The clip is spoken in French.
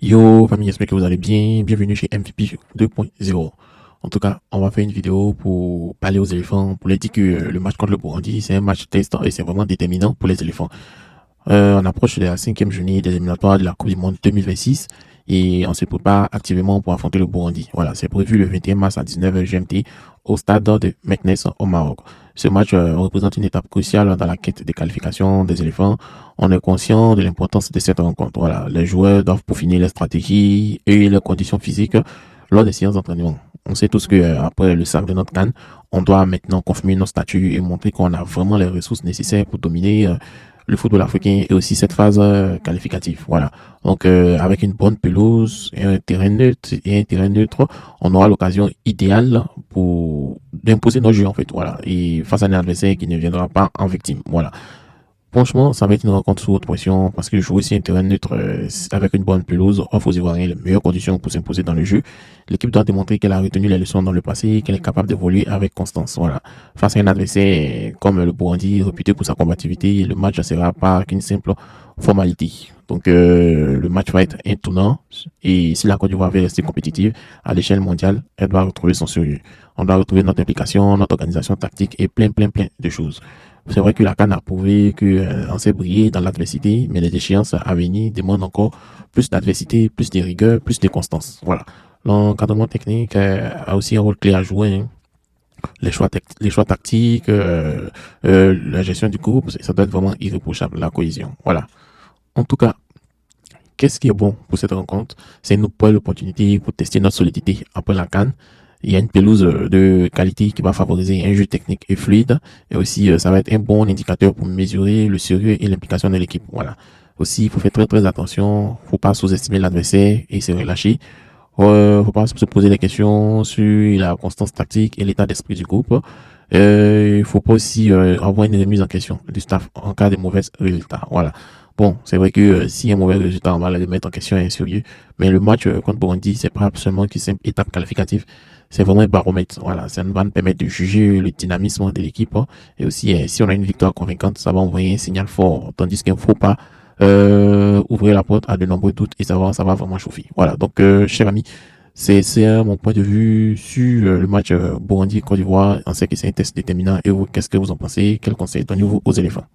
Yo, famille, j'espère que vous allez bien. Bienvenue chez MVP 2.0. En tout cas, on va faire une vidéo pour parler aux éléphants, pour leur dire que le match contre le Burundi, c'est un match test et c'est vraiment déterminant pour les éléphants. On approche de la 5e journée des éliminatoires de la Coupe du Monde 2026 et on se prépare activement pour affronter le Burundi. Voilà, c'est prévu le 21 mars à 19h GMT au stade de Meknes au Maroc. Ce match représente une étape cruciale dans la quête des qualifications des éléphants. On est conscient de l'importance de cette rencontre. Voilà, les joueurs doivent peaufiner les stratégies et les conditions physiques lors des séances d'entraînement. On sait tous que après le sac de notre canne, on doit maintenant confirmer nos statuts et montrer qu'on a vraiment les ressources nécessaires pour dominer le football africain et aussi cette phase qualificative. Voilà. Donc avec une bonne pelouse et un terrain neutre, on aura l'occasion idéale pour d'imposer nos jeux en fait. Voilà. Et face à un adversaire qui ne viendra pas en victime. Voilà. Franchement, ça va être une rencontre sous haute pression parce que jouer aussi un terrain neutre avec une bonne pelouse offre aux Ivoiriens les meilleures conditions pour s'imposer dans le jeu. L'équipe doit démontrer qu'elle a retenu les leçons dans le passé, qu'elle est capable d'évoluer avec constance. Voilà. Face à un adversaire comme le Burundi, réputé pour sa combativité, le match ne sera pas qu'une simple formalité. Donc le match va être un tournant et si la Côte d'Ivoire veut rester compétitive à l'échelle mondiale, elle doit retrouver son sérieux. On doit retrouver notre implication, notre organisation tactique et plein de choses. C'est vrai que la CAN a prouvé qu'on sait briller dans l'adversité, mais les échéances à venir demandent encore plus d'adversité, plus de rigueur, plus de constance. Voilà. L'encadrement technique a aussi un rôle clé à jouer, hein. Les choix tactiques, la gestion du groupe, ça doit être vraiment irréprochable, la cohésion. Voilà. En tout cas, qu'est-ce qui est bon pour cette rencontre? C'est une belle opportunité pour tester notre solidité après la CAN. Il y a une pelouse de qualité qui va favoriser un jeu technique et fluide. Et aussi, ça va être un bon indicateur pour mesurer le sérieux et l'implication de l'équipe. Voilà. Aussi, il faut faire très attention. Faut pas sous-estimer l'adversaire et se relâcher. Faut pas se poser des questions sur la constance tactique et l'état d'esprit du groupe. Il faut pas aussi avoir une remise en question du staff en cas de mauvais résultats. Voilà. Bon, c'est vrai que s'il y a un mauvais résultat, on va le remettre en question et sérieux. Mais le match contre Burundi, c'est pas seulement une simple étape qualificative, c'est vraiment un baromètre. Voilà, ça va nous permettre de juger le dynamisme de l'équipe, hein. Et aussi, si on a une victoire convaincante, ça va envoyer un signal fort. Tandis qu'il ne faut pas ouvrir la porte à de nombreux doutes et ça va vraiment chauffer. Voilà, donc, cher ami, c'est mon point de vue sur le match Burundi-Côte d'Ivoire. On sait que c'est un test déterminant. Et vous, qu'est-ce que vous en pensez? Quels conseils donnez-vous aux éléphants?